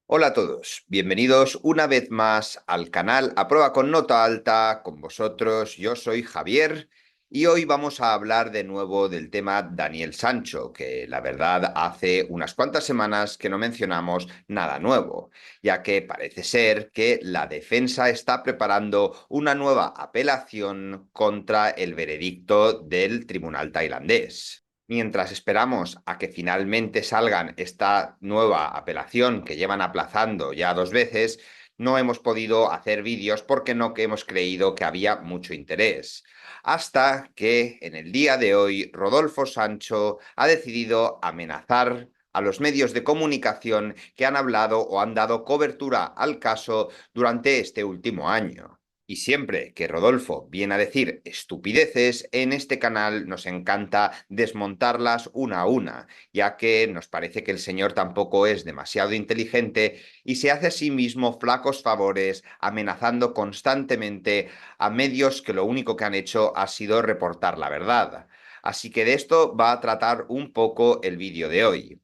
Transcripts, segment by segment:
Hola a todos, bienvenidos una vez más al canal A Prueba con Nota Alta. Con vosotros, yo soy Javier y hoy vamos a hablar de nuevo del tema Daniel Sancho, que la verdad hace unas cuantas semanas que no mencionamos nada nuevo, ya que parece ser que la defensa está preparando una nueva apelación contra el veredicto del tribunal tailandés. Mientras esperamos a que finalmente salgan esta nueva apelación que llevan aplazando ya dos veces, no hemos podido hacer vídeos porque no que hemos creído que había mucho interés. Hasta que en el día de hoy Rodolfo Sancho ha decidido amenazar a los medios de comunicación que han hablado o han dado cobertura al caso durante este último año. Y siempre que Rodolfo viene a decir estupideces, en este canal nos encanta desmontarlas una a una, ya que nos parece que el señor tampoco es demasiado inteligente y se hace a sí mismo flacos favores amenazando constantemente a medios que lo único que han hecho ha sido reportar la verdad. Así que de esto va a tratar un poco el vídeo de hoy.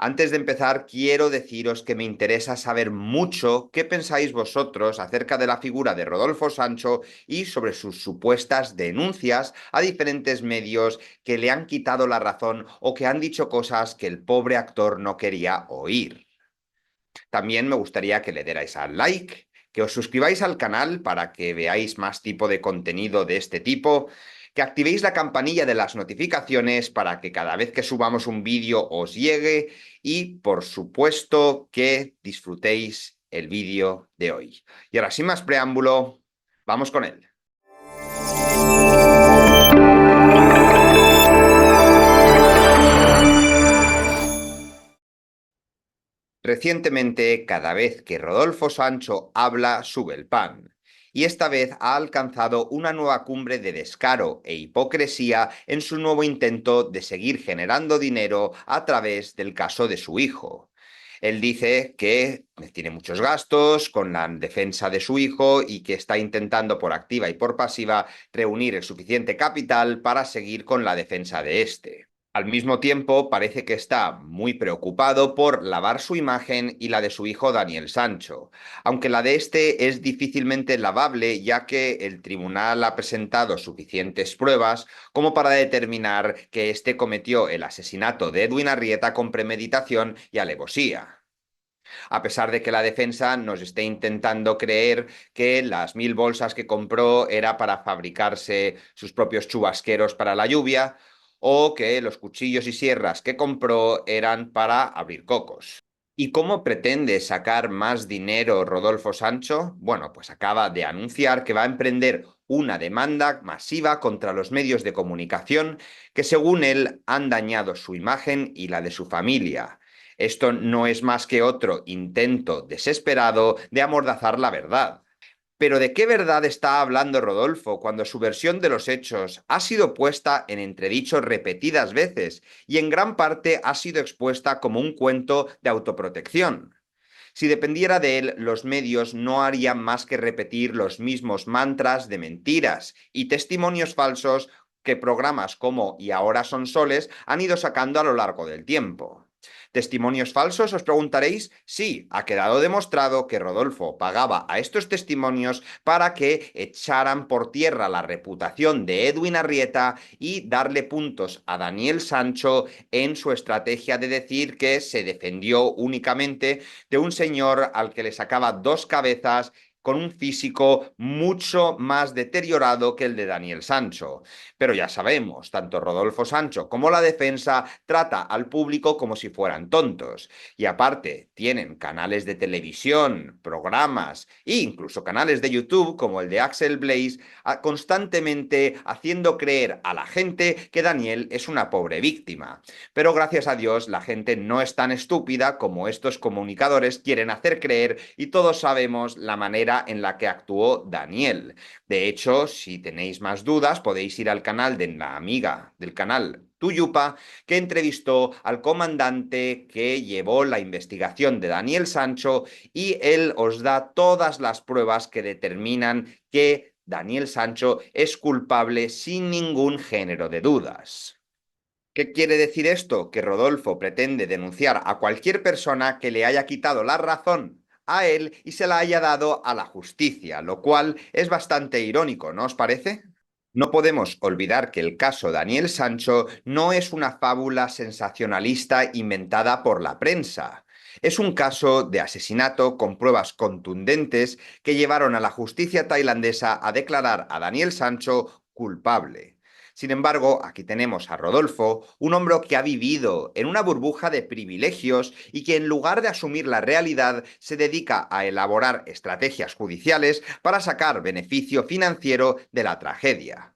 Antes de empezar, quiero deciros que me interesa saber mucho qué pensáis vosotros acerca de la figura de Rodolfo Sancho y sobre sus supuestas denuncias a diferentes medios que le han quitado la razón o que han dicho cosas que el pobre actor no quería oír. También me gustaría que le dierais al like, que os suscribáis al canal para que veáis más tipo de contenido de este tipo, que activéis la campanilla de las notificaciones para que cada vez que subamos un vídeo os llegue y, por supuesto, que disfrutéis el vídeo de hoy. Y ahora, sin más preámbulo, vamos con él. Recientemente, cada vez que Rodolfo Sancho habla, sube el pan. Y esta vez ha alcanzado una nueva cumbre de descaro e hipocresía en su nuevo intento de seguir generando dinero a través del caso de su hijo. Él dice que tiene muchos gastos con la defensa de su hijo y que está intentando por activa y por pasiva reunir el suficiente capital para seguir con la defensa de este. Al mismo tiempo, parece que está muy preocupado por lavar su imagen y la de su hijo Daniel Sancho, aunque la de este es difícilmente lavable, ya que el tribunal ha presentado suficientes pruebas como para determinar que éste cometió el asesinato de Edwin Arrieta con premeditación y alevosía. A pesar de que la defensa nos esté intentando creer que las 1000 bolsas que compró era para fabricarse sus propios chubasqueros para la lluvia, o que los cuchillos y sierras que compró eran para abrir cocos. ¿Y cómo pretende sacar más dinero Rodolfo Sancho? Bueno, pues acaba de anunciar que va a emprender una demanda masiva contra los medios de comunicación que, según él, han dañado su imagen y la de su familia. Esto no es más que otro intento desesperado de amordazar la verdad. Pero ¿de qué verdad está hablando Rodolfo cuando su versión de los hechos ha sido puesta en entredicho repetidas veces y en gran parte ha sido expuesta como un cuento de autoprotección? Si dependiera de él, los medios no harían más que repetir los mismos mantras de mentiras y testimonios falsos que programas como Y ahora son soles han ido sacando a lo largo del tiempo. ¿Testimonios falsos? Os preguntaréis. Sí, ha quedado demostrado que Rodolfo pagaba a estos testimonios para que echaran por tierra la reputación de Edwin Arrieta y darle puntos a Daniel Sancho en su estrategia de decir que se defendió únicamente de un señor al que le sacaba dos cabezas con un físico mucho más deteriorado que el de Daniel Sancho. Pero ya sabemos, tanto Rodolfo Sancho como la defensa trata al público como si fueran tontos. Y aparte, tienen canales de televisión, programas e incluso canales de YouTube como el de Axel Blaze, constantemente haciendo creer a la gente que Daniel es una pobre víctima. Pero gracias a Dios, la gente no es tan estúpida como estos comunicadores quieren hacer creer y todos sabemos la manera en la que actuó Daniel. De hecho, si tenéis más dudas, podéis ir al canal de la amiga del canal Tuyupa, que entrevistó al comandante que llevó la investigación de Daniel Sancho y él os da todas las pruebas que determinan que Daniel Sancho es culpable sin ningún género de dudas. ¿Qué quiere decir esto? Que Rodolfo pretende denunciar a cualquier persona que le haya quitado la razón a él y se la haya dado a la justicia, lo cual es bastante irónico, ¿no os parece? No podemos olvidar que el caso Daniel Sancho no es una fábula sensacionalista inventada por la prensa. Es un caso de asesinato con pruebas contundentes que llevaron a la justicia tailandesa a declarar a Daniel Sancho culpable. Sin embargo, aquí tenemos a Rodolfo, un hombre que ha vivido en una burbuja de privilegios y que en lugar de asumir la realidad se dedica a elaborar estrategias judiciales para sacar beneficio financiero de la tragedia.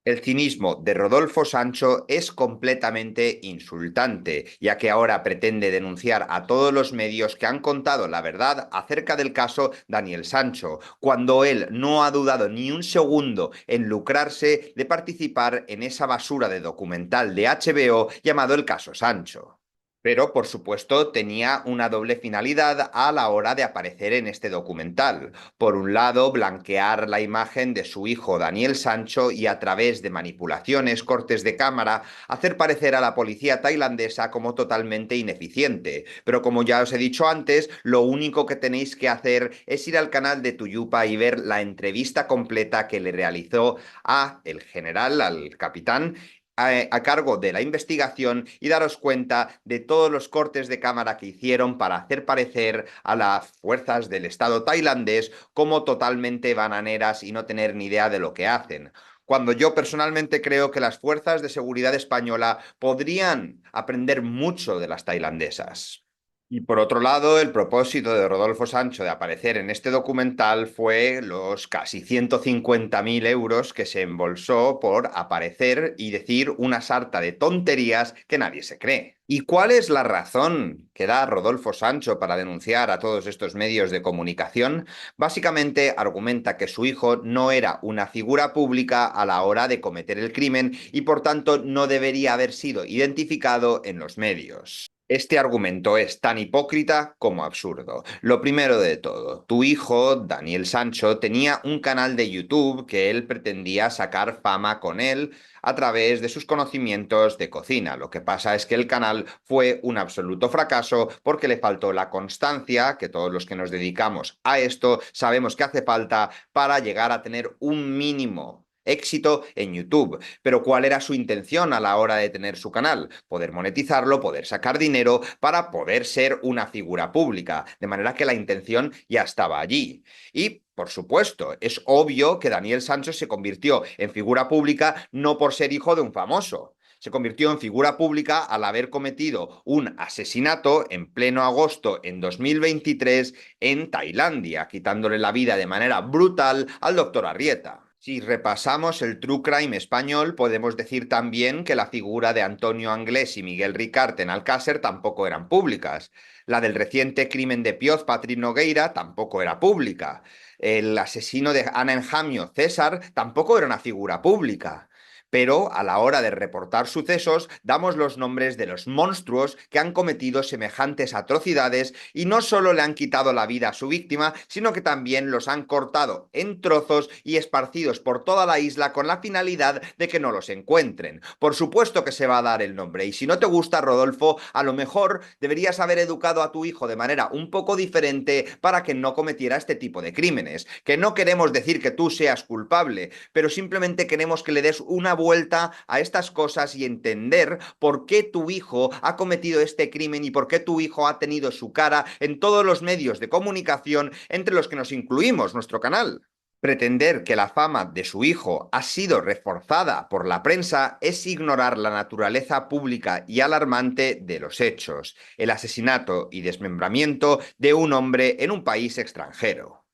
El cinismo de Rodolfo Sancho es completamente insultante, ya que ahora pretende denunciar a todos los medios que han contado la verdad acerca del caso Daniel Sancho, cuando él no ha dudado ni un segundo en lucrarse de participar en esa basura de documental de HBO llamado El caso Sancho. Pero, por supuesto, tenía una doble finalidad a la hora de aparecer en este documental. Por un lado, blanquear la imagen de su hijo Daniel Sancho y a través de manipulaciones, cortes de cámara, hacer parecer a la policía tailandesa como totalmente ineficiente. Pero como ya os he dicho antes, lo único que tenéis que hacer es ir al canal de Tuyupa y ver la entrevista completa que le realizó a el general, al capitán, a cargo de la investigación y daros cuenta de todos los cortes de cámara que hicieron para hacer parecer a las fuerzas del Estado tailandés como totalmente bananeras y no tener ni idea de lo que hacen. Cuando yo personalmente creo que las fuerzas de seguridad española podrían aprender mucho de las tailandesas. Y por otro lado, el propósito de Rodolfo Sancho de aparecer en este documental fue los casi 150.000 euros que se embolsó por aparecer y decir una sarta de tonterías que nadie se cree. ¿Y cuál es la razón que da Rodolfo Sancho para denunciar a todos estos medios de comunicación? Básicamente argumenta que su hijo no era una figura pública a la hora de cometer el crimen y por tanto no debería haber sido identificado en los medios. Este argumento es tan hipócrita como absurdo. Lo primero de todo, tu hijo, Daniel Sancho, tenía un canal de YouTube que él pretendía sacar fama con él a través de sus conocimientos de cocina. Lo que pasa es que el canal fue un absoluto fracaso porque le faltó la constancia, que todos los que nos dedicamos a esto sabemos que hace falta para llegar a tener un mínimo éxito en YouTube. Pero ¿cuál era su intención a la hora de tener su canal? Poder monetizarlo, poder sacar dinero para poder ser una figura pública. De manera que la intención ya estaba allí. Y por supuesto, es obvio que Daniel Sancho se convirtió en figura pública no por ser hijo de un famoso. Se convirtió en figura pública al haber cometido un asesinato en pleno agosto en 2023 en Tailandia, quitándole la vida de manera brutal al doctor Arrieta. Si repasamos el True Crime español, podemos decir también que la figura de Antonio Anglés y Miguel Ricart en Alcácer tampoco eran públicas. La del reciente crimen de Pioz, Patrick Nogueira, tampoco era pública. El asesino de Ana Enjamio, César, tampoco era una figura pública. Pero a la hora de reportar sucesos, damos los nombres de los monstruos que han cometido semejantes atrocidades y no solo le han quitado la vida a su víctima, sino que también los han cortado en trozos y esparcidos por toda la isla con la finalidad de que no los encuentren. Por supuesto que se va a dar el nombre y si no te gusta, Rodolfo, a lo mejor deberías haber educado a tu hijo de manera un poco diferente para que no cometiera este tipo de crímenes. Que no queremos decir que tú seas culpable, pero simplemente queremos que le des una vuelta a estas cosas y entender por qué tu hijo ha cometido este crimen y por qué tu hijo ha tenido su cara en todos los medios de comunicación, entre los que nos incluimos nuestro canal. Pretender que la fama de su hijo ha sido reforzada por la prensa es ignorar la naturaleza pública y alarmante de los hechos, el asesinato y desmembramiento de un hombre en un país extranjero.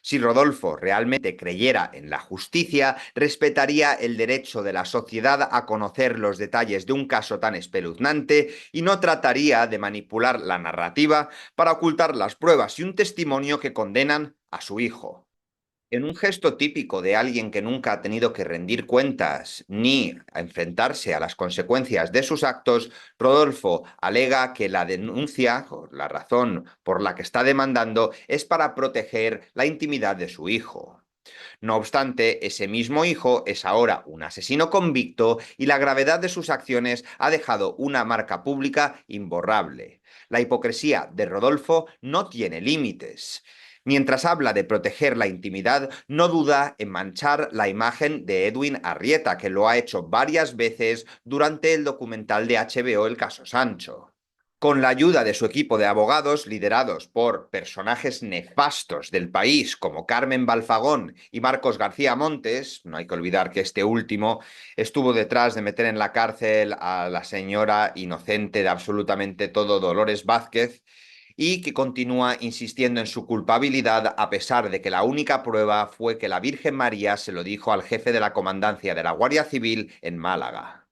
Si Rodolfo realmente creyera en la justicia, respetaría el derecho de la sociedad a conocer los detalles de un caso tan espeluznante y no trataría de manipular la narrativa para ocultar las pruebas y un testimonio que condenan a su hijo. En un gesto típico de alguien que nunca ha tenido que rendir cuentas ni a enfrentarse a las consecuencias de sus actos, Rodolfo alega que la denuncia, o la razón por la que está demandando, es para proteger la intimidad de su hijo. No obstante, ese mismo hijo es ahora un asesino convicto y la gravedad de sus acciones ha dejado una marca pública imborrable. La hipocresía de Rodolfo no tiene límites. Mientras habla de proteger la intimidad, no duda en manchar la imagen de Edwin Arrieta, que lo ha hecho varias veces durante el documental de HBO El caso Sancho. Con la ayuda de su equipo de abogados, liderados por personajes nefastos del país como Carmen Balfagón y Marcos García Montes, no hay que olvidar que este último estuvo detrás de meter en la cárcel a la señora inocente de absolutamente todo, Dolores Vázquez, y que continúa insistiendo en su culpabilidad a pesar de que la única prueba fue que la Virgen María se lo dijo al jefe de la comandancia de la Guardia Civil en Málaga.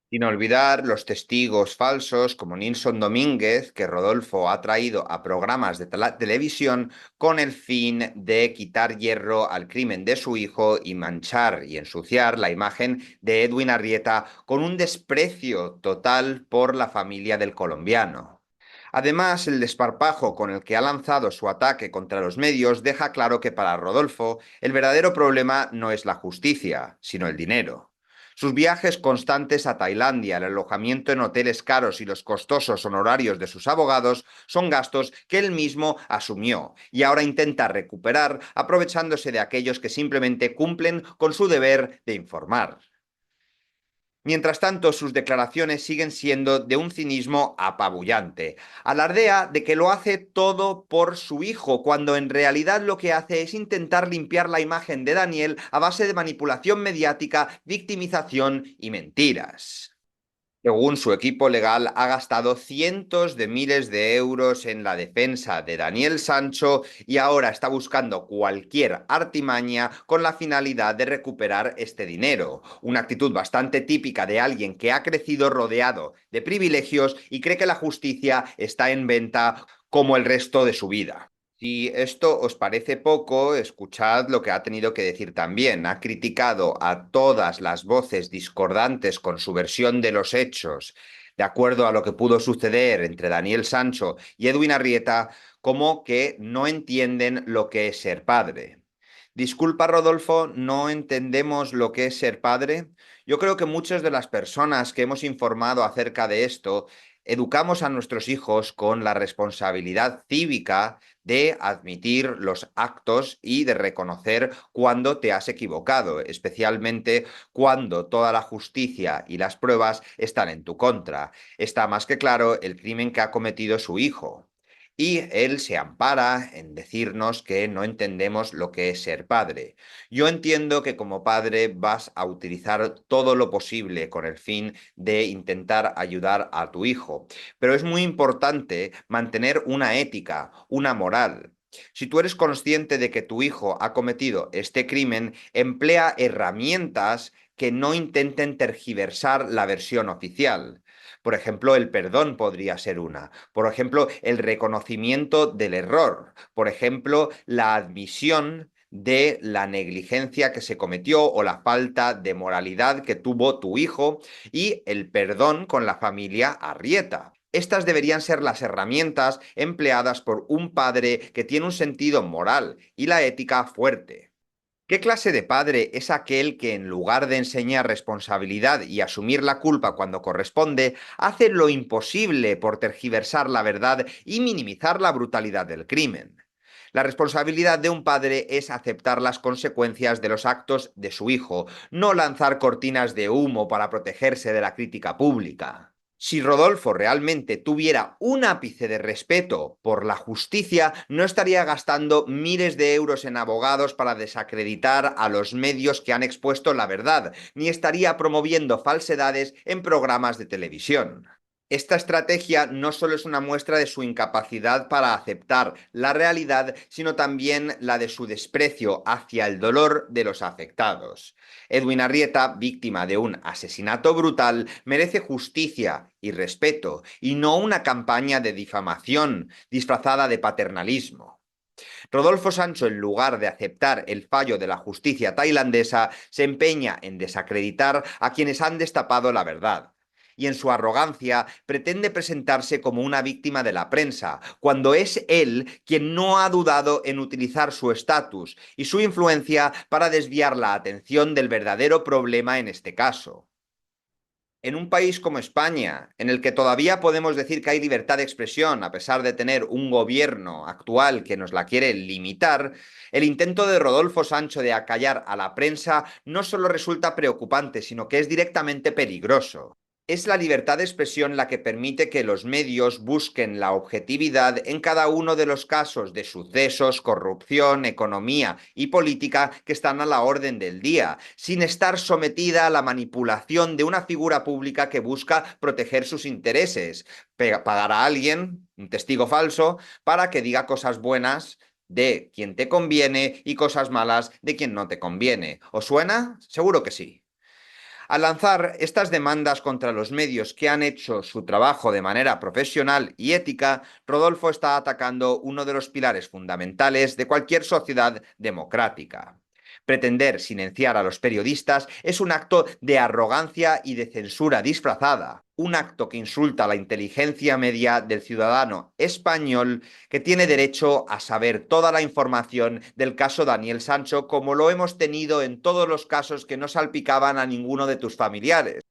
Sin olvidar los testigos falsos como Nilson Domínguez, que Rodolfo ha traído a programas de televisión con el fin de quitar hierro al crimen de su hijo y manchar y ensuciar la imagen de Edwin Arrieta con un desprecio total por la familia del colombiano. Además, el desparpajo con el que ha lanzado su ataque contra los medios deja claro que para Rodolfo el verdadero problema no es la justicia, sino el dinero. Sus viajes constantes a Tailandia, el alojamiento en hoteles caros y los costosos honorarios de sus abogados son gastos que él mismo asumió y ahora intenta recuperar aprovechándose de aquellos que simplemente cumplen con su deber de informar. Mientras tanto, sus declaraciones siguen siendo de un cinismo apabullante. Alardea de que lo hace todo por su hijo, cuando en realidad lo que hace es intentar limpiar la imagen de Daniel a base de manipulación mediática, victimización y mentiras. Según su equipo legal, ha gastado cientos de miles de euros en la defensa de Daniel Sancho y ahora está buscando cualquier artimaña con la finalidad de recuperar este dinero. Una actitud bastante típica de alguien que ha crecido rodeado de privilegios y cree que la justicia está en venta como el resto de su vida. Si esto os parece poco, escuchad lo que ha tenido que decir también. Ha criticado a todas las voces discordantes con su versión de los hechos, de acuerdo a lo que pudo suceder entre Daniel Sancho y Edwin Arrieta, como que no entienden lo que es ser padre. Disculpa, Rodolfo, ¿no entendemos lo que es ser padre? Yo creo que muchas de las personas que hemos informado acerca de esto educamos a nuestros hijos con la responsabilidad cívica de admitir los actos y de reconocer cuando te has equivocado, especialmente cuando toda la justicia y las pruebas están en tu contra. Está más que claro el crimen que ha cometido su hijo. Y él se ampara en decirnos que no entendemos lo que es ser padre. Yo entiendo que como padre vas a utilizar todo lo posible con el fin de intentar ayudar a tu hijo, pero es muy importante mantener una ética, una moral. Si tú eres consciente de que tu hijo ha cometido este crimen, emplea herramientas que no intenten tergiversar la versión oficial. Por ejemplo, el perdón podría ser una. Por ejemplo, el reconocimiento del error. Por ejemplo, la admisión de la negligencia que se cometió o la falta de moralidad que tuvo tu hijo y el perdón con la familia Arrieta. Estas deberían ser las herramientas empleadas por un padre que tiene un sentido moral y la ética fuerte. ¿Qué clase de padre es aquel que en lugar de enseñar responsabilidad y asumir la culpa cuando corresponde, hace lo imposible por tergiversar la verdad y minimizar la brutalidad del crimen? La responsabilidad de un padre es aceptar las consecuencias de los actos de su hijo, no lanzar cortinas de humo para protegerse de la crítica pública. Si Rodolfo realmente tuviera un ápice de respeto por la justicia, no estaría gastando miles de euros en abogados para desacreditar a los medios que han expuesto la verdad, ni estaría promoviendo falsedades en programas de televisión. Esta estrategia no solo es una muestra de su incapacidad para aceptar la realidad, sino también la de su desprecio hacia el dolor de los afectados. Edwin Arrieta, víctima de un asesinato brutal, merece justicia y respeto, y no una campaña de difamación disfrazada de paternalismo. Rodolfo Sancho, en lugar de aceptar el fallo de la justicia tailandesa, se empeña en desacreditar a quienes han destapado la verdad. y en su arrogancia pretende presentarse como una víctima de la prensa, cuando es él quien no ha dudado en utilizar su estatus y su influencia para desviar la atención del verdadero problema en este caso. En un país como España, en el que todavía podemos decir que hay libertad de expresión, a pesar de tener un gobierno actual que nos la quiere limitar, el intento de Rodolfo Sancho de acallar a la prensa no solo resulta preocupante, sino que es directamente peligroso. Es la libertad de expresión la que permite que los medios busquen la objetividad en cada uno de los casos de sucesos, corrupción, economía y política que están a la orden del día, sin estar sometida a la manipulación de una figura pública que busca proteger sus intereses, pagar a alguien, un testigo falso, para que diga cosas buenas de quien te conviene y cosas malas de quien no te conviene. ¿Os suena? Seguro que sí. Al lanzar estas demandas contra los medios que han hecho su trabajo de manera profesional y ética, Rodolfo está atacando uno de los pilares fundamentales de cualquier sociedad democrática. Pretender silenciar a los periodistas es un acto de arrogancia y de censura disfrazada, un acto que insulta la inteligencia media del ciudadano español que tiene derecho a saber toda la información del caso Daniel Sancho, como lo hemos tenido en todos los casos que no salpicaban a ninguno de tus familiares.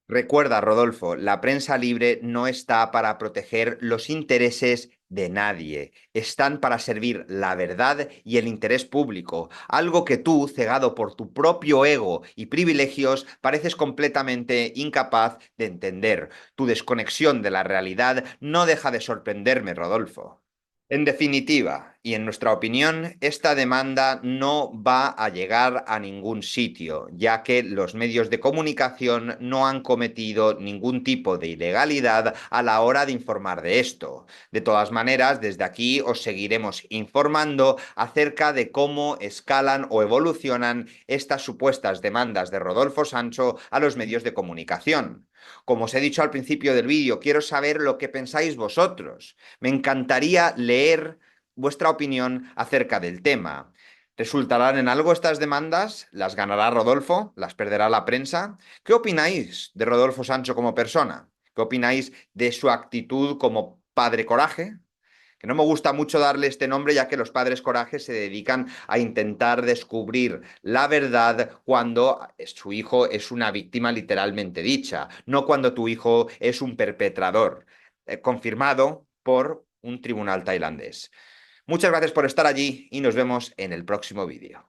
Recuerda, Rodolfo, la prensa libre no está para proteger los intereses de nadie. Están para servir la verdad y el interés público, algo que tú, cegado por tu propio ego y privilegios, pareces completamente incapaz de entender. Tu desconexión de la realidad no deja de sorprenderme, Rodolfo. En definitiva, y en nuestra opinión, esta demanda no va a llegar a ningún sitio, ya que los medios de comunicación no han cometido ningún tipo de ilegalidad a la hora de informar de esto. De todas maneras, desde aquí os seguiremos informando acerca de cómo escalan o evolucionan estas supuestas demandas de Rodolfo Sancho a los medios de comunicación. Como os he dicho al principio del vídeo, quiero saber lo que pensáis vosotros. Me encantaría leer vuestra opinión acerca del tema. ¿Resultarán en algo estas demandas? ¿Las ganará Rodolfo? ¿Las perderá la prensa? ¿Qué opináis de Rodolfo Sancho como persona? ¿Qué opináis de su actitud como padre coraje? Que no me gusta mucho darle este nombre, ya que los padres coraje se dedican a intentar descubrir la verdad cuando su hijo es una víctima literalmente dicha, no cuando tu hijo es un perpetrador, confirmado por un tribunal tailandés. Muchas gracias por estar allí y nos vemos en el próximo vídeo.